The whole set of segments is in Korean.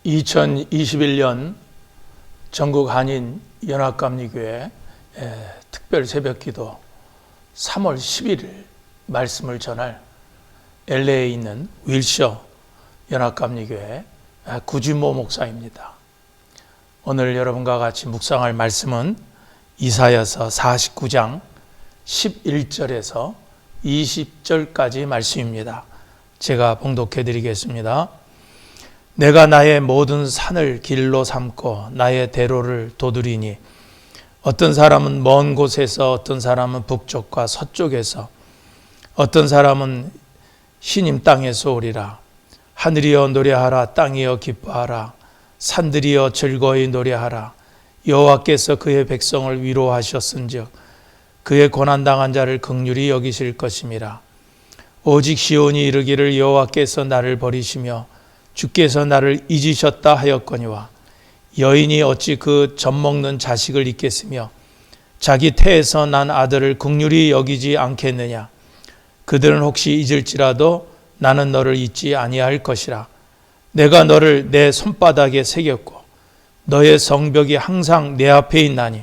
2021년 전국 한인 연합감리교회 특별 새벽기도 3월 11일 말씀을 전할 LA에 있는 윌셔 연합감리교회 구진모 목사입니다. 오늘 여러분과 같이 묵상할 말씀은 이사야서 49장 11절에서 20절까지 말씀입니다. 제가 봉독해 드리겠습니다. 내가 나의 모든 산을 길로 삼고 나의 대로를 도두리니 어떤 사람은 먼 곳에서, 어떤 사람은 북쪽과 서쪽에서, 어떤 사람은 시님 땅에서 오리라. 하늘이여 노래하라. 땅이여 기뻐하라. 산들이여 즐거이 노래하라. 여호와께서 그의 백성을 위로하셨은즉 그의 고난당한 자를 긍휼히 여기실 것임이라. 오직 시온이 이르기를 여호와께서 나를 버리시며 주께서 나를 잊으셨다 하였거니와 여인이 어찌 그 젖먹는 자식을 잊겠으며 자기 태에서 난 아들을 긍휼히 여기지 않겠느냐. 그들은 혹시 잊을지라도 나는 너를 잊지 아니할 것이라. 내가 너를 내 손바닥에 새겼고 너의 성벽이 항상 내 앞에 있나니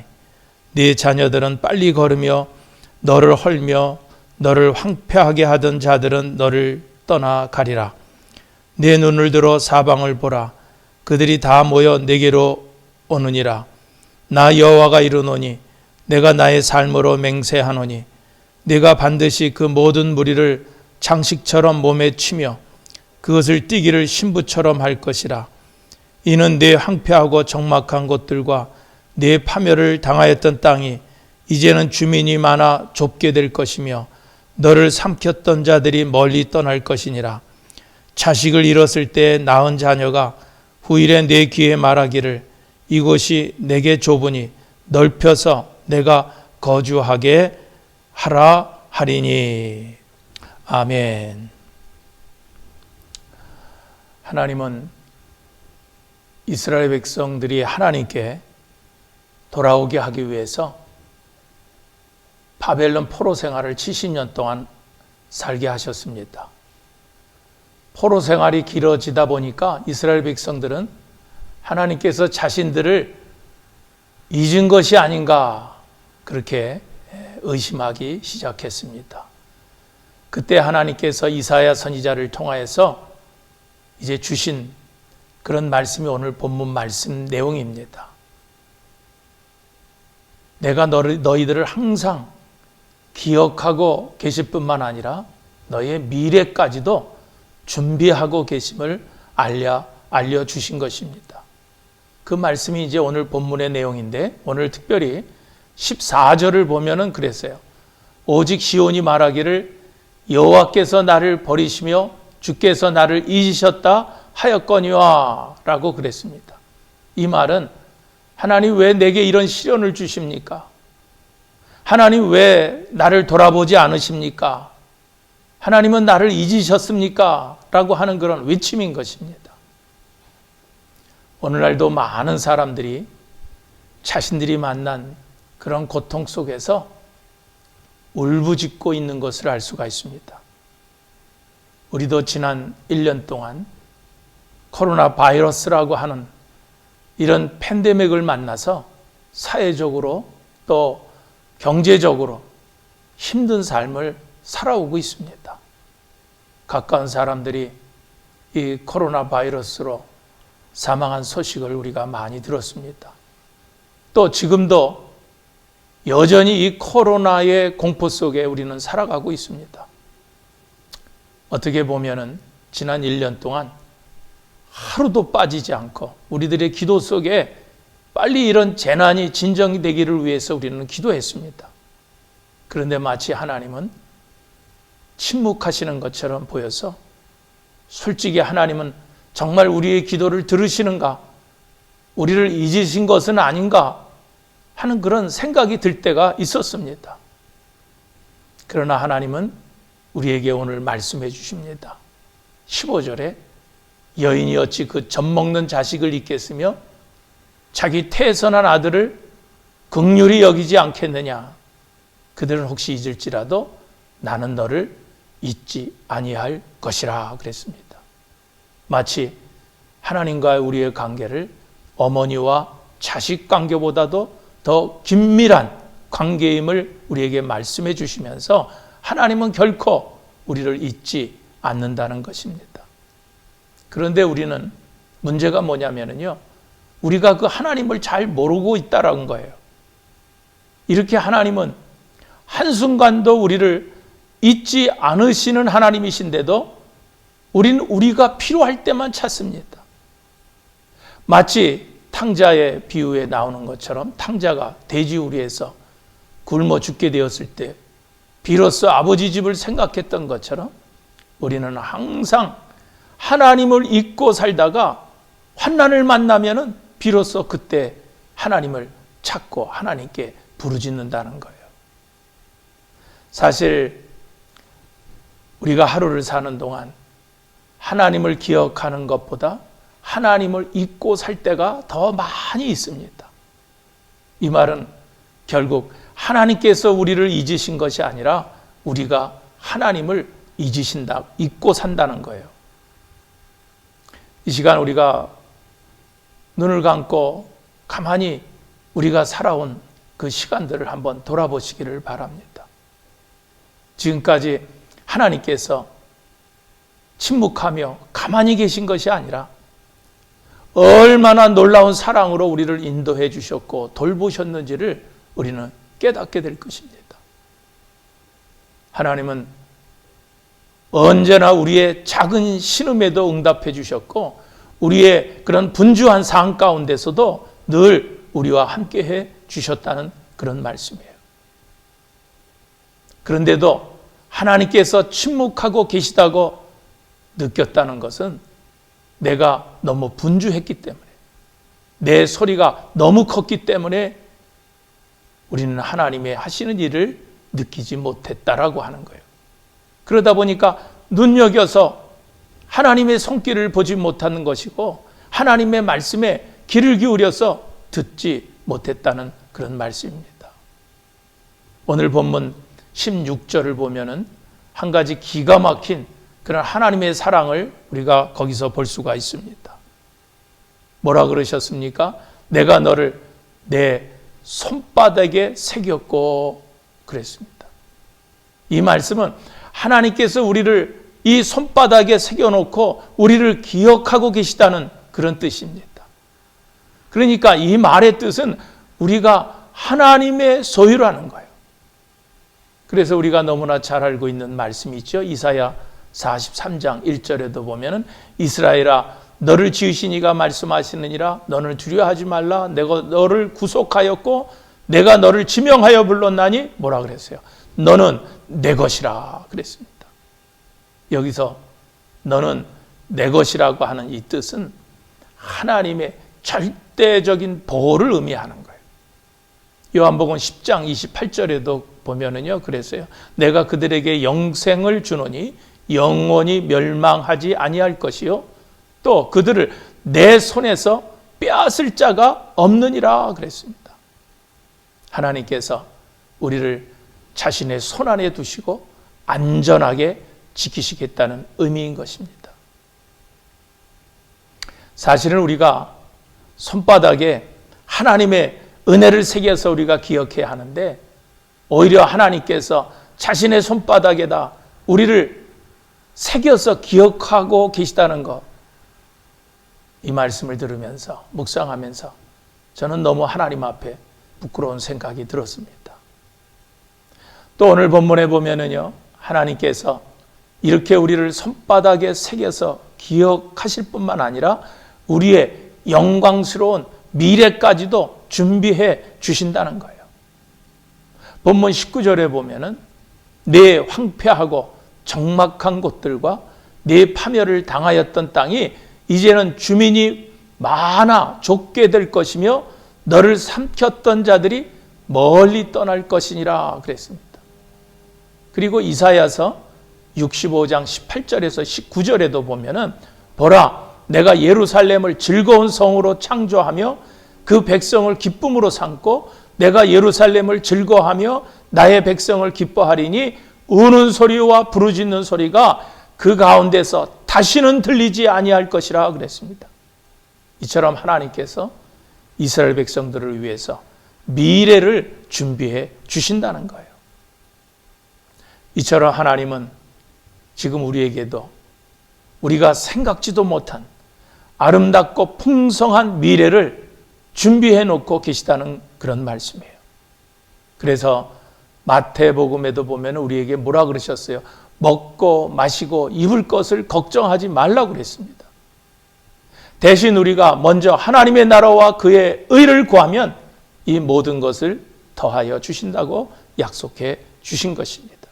네 자녀들은 빨리 걸으며 너를 헐며 너를 황폐하게 하던 자들은 너를 떠나가리라. 내 눈을 들어 사방을 보라. 그들이 다 모여 내게로 오느니라. 나 여호와가 이르노니 내가 나의 삶으로 맹세하노니 내가 반드시 그 모든 무리를 장식처럼 몸에 치며 그것을 띠기를 신부처럼 할 것이라. 이는 내 황폐하고 적막한 곳들과 내 파멸을 당하였던 땅이 이제는 주민이 많아 좁게 될 것이며 너를 삼켰던 자들이 멀리 떠날 것이니라. 자식을 잃었을 때 낳은 자녀가 후일에 내 귀에 말하기를 이곳이 내게 좁으니 넓혀서 내가 거주하게 하라 하리니. 아멘. 하나님은 이스라엘 백성들이 하나님께 돌아오게 하기 위해서 바벨론 포로 생활을 70년 동안 살게 하셨습니다. 포로 생활이 길어지다 보니까 이스라엘 백성들은 하나님께서 자신들을 잊은 것이 아닌가 그렇게 의심하기 시작했습니다. 그때 하나님께서 이사야 선지자를 통하여서 이제 주신 그런 말씀이 오늘 본문 말씀 내용입니다. 내가 너희들을 항상 기억하고 계실 뿐만 아니라 너의 미래까지도 준비하고 계심을 알려주신 것입니다. 그 말씀이 이제 오늘 본문의 내용인데 오늘 특별히 14절을 보면은 그랬어요. 오직 시온이 말하기를 여호와께서 나를 버리시며 주께서 나를 잊으셨다 하였거니와 라고 그랬습니다. 이 말은 하나님 왜 내게 이런 시련을 주십니까? 하나님 왜 나를 돌아보지 않으십니까? 하나님은 나를 잊으셨습니까? 라고 하는 그런 외침인 것입니다. 오늘날도 많은 사람들이 자신들이 만난 그런 고통 속에서 울부짖고 있는 것을 알 수가 있습니다. 우리도 지난 1년 동안 코로나 바이러스라고 하는 이런 팬데믹을 만나서 사회적으로 또 경제적으로 힘든 삶을 살아오고 있습니다. 가까운 사람들이 이 코로나 바이러스로 사망한 소식을 우리가 많이 들었습니다. 또 지금도 여전히 이 코로나의 공포 속에 우리는 살아가고 있습니다. 어떻게 보면은 지난 1년 동안 하루도 빠지지 않고 우리들의 기도 속에 빨리 이런 재난이 진정이 되기를 위해서 우리는 기도했습니다. 그런데 마치 하나님은 침묵하시는 것처럼 보여서 솔직히 하나님은 정말 우리의 기도를 들으시는가? 우리를 잊으신 것은 아닌가? 하는 그런 생각이 들 때가 있었습니다. 그러나 하나님은 우리에게 오늘 말씀해 주십니다. 15절에 여인이 어찌 그 젖먹는 자식을 잊겠으며 자기 태에서 난 아들을 긍휼히 여기지 않겠느냐. 그들은 혹시 잊을지라도 나는 너를 잊지 아니할 것이라 그랬습니다. 마치 하나님과의 우리의 관계를 어머니와 자식 관계보다도 더 긴밀한 관계임을 우리에게 말씀해 주시면서 하나님은 결코 우리를 잊지 않는다는 것입니다. 그런데 우리는 문제가 뭐냐면요, 우리가 그 하나님을 잘 모르고 있다라는 거예요. 이렇게 하나님은 한순간도 우리를 잊지 않으시는 하나님이신데도 우리는 우리가 필요할 때만 찾습니다. 마치 탕자의 비유에 나오는 것처럼 탕자가 돼지우리에서 굶어 죽게 되었을 때 비로소 아버지 집을 생각했던 것처럼 우리는 항상 하나님을 잊고 살다가 환난을 만나면은 비로소 그때 하나님을 찾고 하나님께 부르짖는다는 거예요. 사실 우리가 하루를 사는 동안 하나님을 기억하는 것보다 하나님을 잊고 살 때가 더 많이 있습니다. 이 말은 결국 하나님께서 우리를 잊으신 것이 아니라 우리가 하나님을 잊고 산다는 거예요. 이 시간 우리가 눈을 감고 가만히 우리가 살아온 그 시간들을 한번 돌아보시기를 바랍니다. 지금까지 하나님께서 침묵하며 가만히 계신 것이 아니라 얼마나 놀라운 사랑으로 우리를 인도해 주셨고 돌보셨는지를 우리는 깨닫게 될 것입니다. 하나님은 언제나 우리의 작은 신음에도 응답해 주셨고 우리의 그런 분주한 상황 가운데서도 늘 우리와 함께해 주셨다는 그런 말씀이에요. 그런데도 하나님께서 침묵하고 계시다고 느꼈다는 것은 내가 너무 분주했기 때문에, 내 소리가 너무 컸기 때문에 우리는 하나님의 하시는 일을 느끼지 못했다라고 하는 거예요. 그러다 보니까 눈여겨서 하나님의 손길을 보지 못하는 것이고 하나님의 말씀에 귀를 기울여서 듣지 못했다는 그런 말씀입니다. 오늘 본문 16절을 보면은 한 가지 기가 막힌 그런 하나님의 사랑을 우리가 거기서 볼 수가 있습니다. 뭐라 그러셨습니까? 내가 너를 내 손바닥에 새겼고 그랬습니다. 이 말씀은 하나님께서 우리를 이 손바닥에 새겨놓고 우리를 기억하고 계시다는 그런 뜻입니다. 그러니까 이 말의 뜻은 우리가 하나님의 소유라는 거예요. 그래서 우리가 너무나 잘 알고 있는 말씀이 있죠. 이사야 43장 1절에도 보면은 이스라엘아 너를 지으신 이가 말씀하시느니라 너는 두려워하지 말라 내가 너를 구속하였고 내가 너를 지명하여 불렀나니 뭐라 그랬어요? 너는 내 것이라 그랬습니다. 여기서 너는 내 것이라고 하는 이 뜻은 하나님의 절대적인 보호를 의미하는 거예요. 요한복음 10장 28절에도 보면은요 그랬어요. 내가 그들에게 영생을 주노니 영원히 멸망하지 아니할 것이요 또 그들을 내 손에서 빼앗을 자가 없느니라 그랬습니다. 하나님께서 우리를 자신의 손 안에 두시고 안전하게 지키시겠다는 의미인 것입니다. 사실은 우리가 손바닥에 하나님의 은혜를 새겨서 우리가 기억해야 하는데 오히려 하나님께서 자신의 손바닥에다 우리를 새겨서 기억하고 계시다는 것, 이 말씀을 들으면서 묵상하면서 저는 너무 하나님 앞에 부끄러운 생각이 들었습니다. 또 오늘 본문에 보면은요 하나님께서 이렇게 우리를 손바닥에 새겨서 기억하실 뿐만 아니라 우리의 영광스러운 미래까지도 준비해 주신다는 거예요. 본문 19절에 보면은 내 황폐하고 적막한 곳들과 내 파멸을 당하였던 땅이 이제는 주민이 많아 좁게 될 것이며 너를 삼켰던 자들이 멀리 떠날 것이니라 그랬습니다. 그리고 이사야서 65장 18절에서 19절에도 보면은 보라 내가 예루살렘을 즐거운 성으로 창조하며 그 백성을 기쁨으로 삼고 내가 예루살렘을 즐거워하며 나의 백성을 기뻐하리니 우는 소리와 부르짖는 소리가 그 가운데서 다시는 들리지 아니할 것이라 그랬습니다. 이처럼 하나님께서 이스라엘 백성들을 위해서 미래를 준비해 주신다는 거예요. 이처럼 하나님은 지금 우리에게도 우리가 생각지도 못한 아름답고 풍성한 미래를 준비해 놓고 계시다는 그런 말씀이에요. 그래서 마태복음에도 보면 우리에게 뭐라 그러셨어요? 먹고 마시고 입을 것을 걱정하지 말라고 그랬습니다. 대신 우리가 먼저 하나님의 나라와 그의 의를 구하면 이 모든 것을 더하여 주신다고 약속해 주신 것입니다.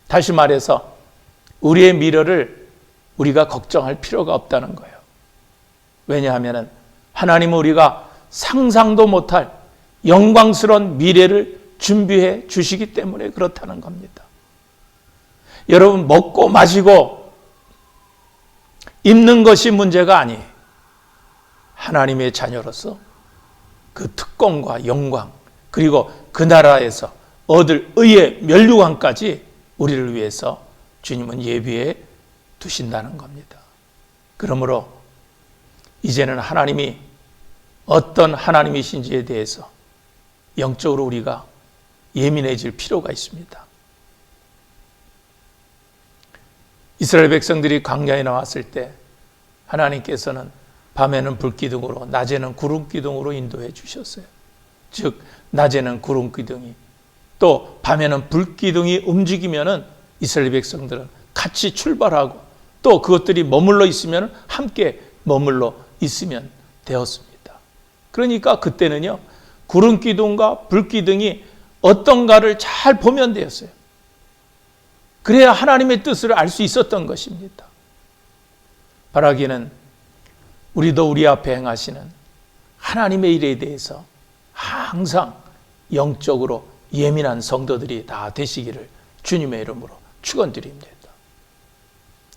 다시 말해서 우리의 미래를 우리가 걱정할 필요가 없다는 거예요. 왜냐하면 하나님은 우리가 상상도 못할 영광스러운 미래를 준비해 주시기 때문에 그렇다는 겁니다. 여러분, 먹고 마시고 입는 것이 문제가 아니에요. 하나님의 자녀로서 그 특권과 영광, 그리고 그 나라에서 얻을 의의 면류관까지 우리를 위해서 주님은 예비해 두신다는 겁니다. 그러므로 이제는 하나님이 어떤 하나님이신지에 대해서 영적으로 우리가 예민해질 필요가 있습니다. 이스라엘 백성들이 광야에 나왔을 때 하나님께서는 밤에는 불기둥으로 낮에는 구름기둥으로 인도해 주셨어요. 즉 낮에는 구름기둥이 또 밤에는 불기둥이 움직이면은 이스라엘 백성들은 같이 출발하고 또 그것들이 머물러 있으면 함께 머물러 있으면 되었습니다. 그러니까 그때는요, 구름기둥과 불기둥이 어떤가를 잘 보면 되었어요. 그래야 하나님의 뜻을 알 수 있었던 것입니다. 바라기는 우리도 우리 앞에 행하시는 하나님의 일에 대해서 항상 영적으로 예민한 성도들이 다 되시기를 주님의 이름으로 축원드립니다.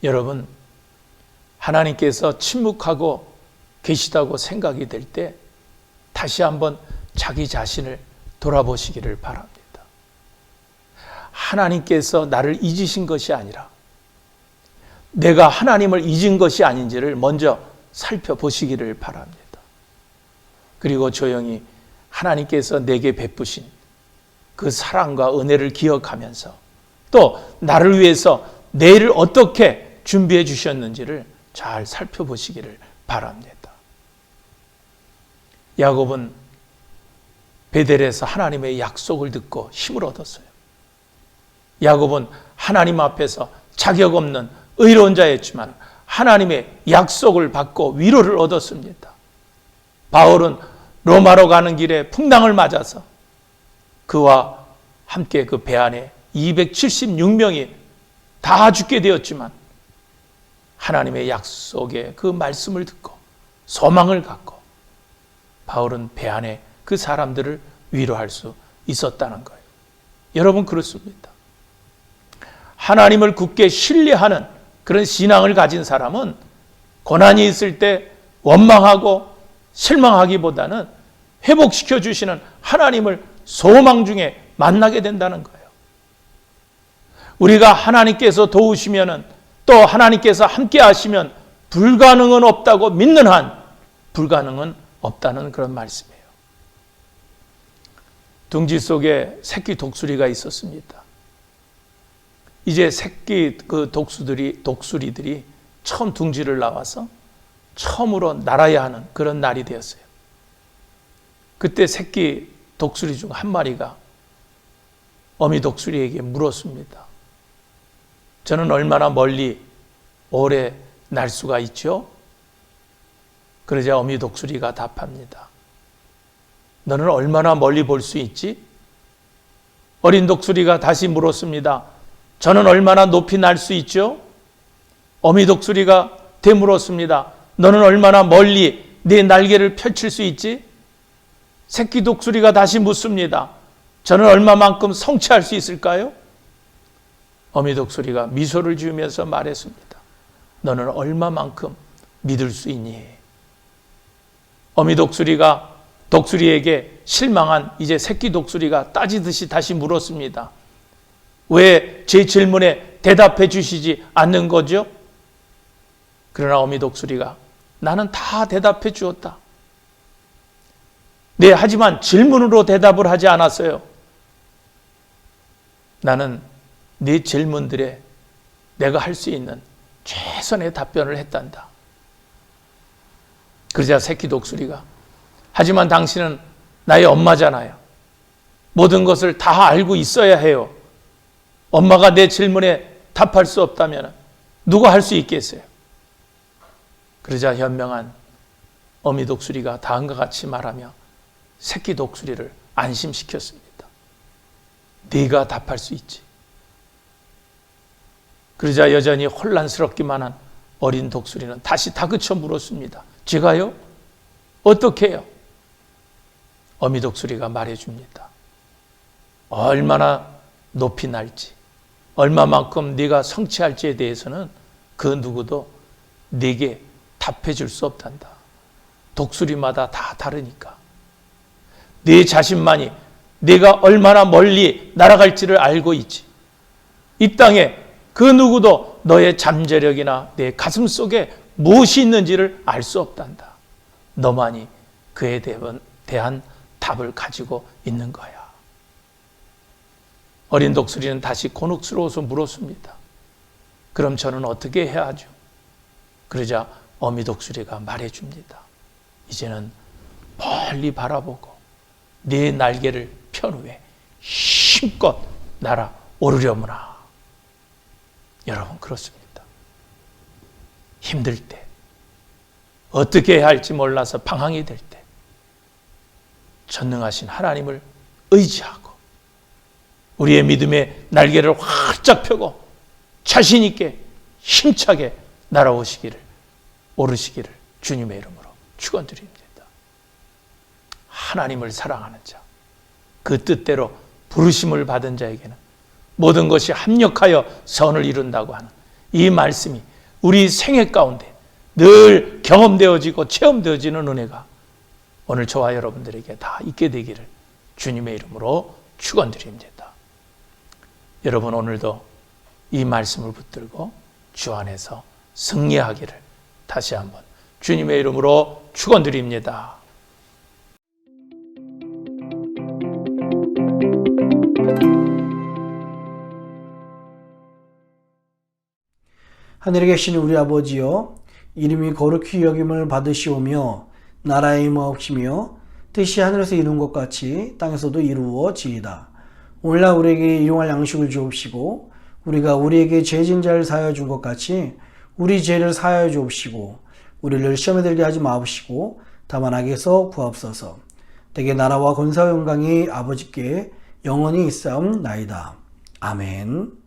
여러분, 하나님께서 침묵하고 계시다고 생각이 될 때 다시 한번 자기 자신을 돌아보시기를 바랍니다. 하나님께서 나를 잊으신 것이 아니라 내가 하나님을 잊은 것이 아닌지를 먼저 살펴보시기를 바랍니다. 그리고 조용히 하나님께서 내게 베푸신 그 사랑과 은혜를 기억하면서 또 나를 위해서 내일을 어떻게 준비해 주셨는지를 잘 살펴보시기를 바랍니다. 야곱은 베델에서 하나님의 약속을 듣고 힘을 얻었어요. 야곱은 하나님 앞에서 자격 없는 의로운 자였지만 하나님의 약속을 받고 위로를 얻었습니다. 바울은 로마로 가는 길에 풍랑을 맞아서 그와 함께 그 배 안에 276명이 다 죽게 되었지만 하나님의 약속의 그 말씀을 듣고 소망을 갖고 바울은 배 안에 그 사람들을 위로할 수 있었다는 거예요. 여러분, 그렇습니다. 하나님을 굳게 신뢰하는 그런 신앙을 가진 사람은 고난이 있을 때 원망하고 실망하기보다는 회복시켜 주시는 하나님을 소망 중에 만나게 된다는 거예요. 우리가 하나님께서 도우시면은 또 하나님께서 함께 하시면 불가능은 없다고 믿는 한 불가능은 없다는 그런 말씀이에요. 둥지 속에 새끼 독수리가 있었습니다. 이제 새끼 그 독수리들이 처음 둥지를 나와서 처음으로 날아야 하는 그런 날이 되었어요. 그때 새끼 독수리 중 한 마리가 어미 독수리에게 물었습니다. 저는 얼마나 멀리 오래 날 수가 있죠? 그러자 어미 독수리가 답합니다. 너는 얼마나 멀리 볼 수 있지? 어린 독수리가 다시 물었습니다. 저는 얼마나 높이 날 수 있죠? 어미 독수리가 되물었습니다. 너는 얼마나 멀리 내 날개를 펼칠 수 있지? 새끼 독수리가 다시 묻습니다. 저는 얼마만큼 성취할 수 있을까요? 어미 독수리가 미소를 지으면서 말했습니다. 너는 얼마만큼 믿을 수 있니? 어미 독수리가 독수리에게 실망한 이제 새끼 독수리가 따지듯이 다시 물었습니다. 왜 제 질문에 대답해 주시지 않는 거죠? 그러나 어미 독수리가 나는 다 대답해 주었다. 네, 하지만 질문으로 대답을 하지 않았어요. 나는 네 질문들에 내가 할 수 있는 최선의 답변을 했단다. 그러자 새끼 독수리가, 하지만 당신은 나의 엄마잖아요. 모든 것을 다 알고 있어야 해요. 엄마가 내 질문에 답할 수 없다면 누가 할 수 있겠어요? 그러자 현명한 어미 독수리가 다음과 같이 말하며 새끼 독수리를 안심시켰습니다. 네가 답할 수 있지. 그러자 여전히 혼란스럽기만 한 어린 독수리는 다시 다그쳐 물었습니다. 제가요? 어떻게 해요? 어미 독수리가 말해줍니다. 얼마나 높이 날지, 얼마만큼 네가 성취할지에 대해서는 그 누구도 네게 답해 줄 수 없단다. 독수리마다 다 다르니까. 네 자신만이 네가 얼마나 멀리 날아갈지를 알고 있지. 이 땅에 그 누구도 너의 잠재력이나 내 가슴 속에 무엇이 있는지를 알 수 없단다. 너만이 그에 대한 답을 가지고 있는 거야. 어린 독수리는 다시 곤혹스러워서 물었습니다. 그럼 저는 어떻게 해야 하죠? 그러자 어미 독수리가 말해줍니다. 이제는 멀리 바라보고 네 날개를 편 후에 힘껏 날아오르려무나. 여러분, 그렇습니다. 힘들 때, 어떻게 해야 할지 몰라서 방황이 될 때, 전능하신 하나님을 의지하고 우리의 믿음의 날개를 활짝 펴고 자신 있게 힘차게 오르시기를 주님의 이름으로 축원드립니다. 하나님을 사랑하는 자, 그 뜻대로 부르심을 받은 자에게는 모든 것이 합력하여 선을 이룬다고 하는 이 말씀이 우리 생애 가운데 늘 경험되어지고 체험되어지는 은혜가 오늘 저와 여러분들에게 다 있게 되기를 주님의 이름으로 축원드립니다. 여러분, 오늘도 이 말씀을 붙들고 주 안에서 승리하기를 다시 한번 주님의 이름으로 축원드립니다. 하늘에 계신 우리 아버지여, 이름이 거룩히 여김을 받으시오며 나라의 임하옵시며 뜻이 하늘에서 이룬 것 같이 땅에서도 이루어지이다. 오늘날 우리에게 일용할 양식을 주옵시고 우리가 우리에게 죄진 자를 사하여 준 것 같이 우리 죄를 사하여 주옵시고 우리를 시험에 들게 하지 마옵시고 다만 악에서 구하옵소서. 대개 나라와 권세와 영광이 아버지께 영원히 있사옵나이다. 아멘.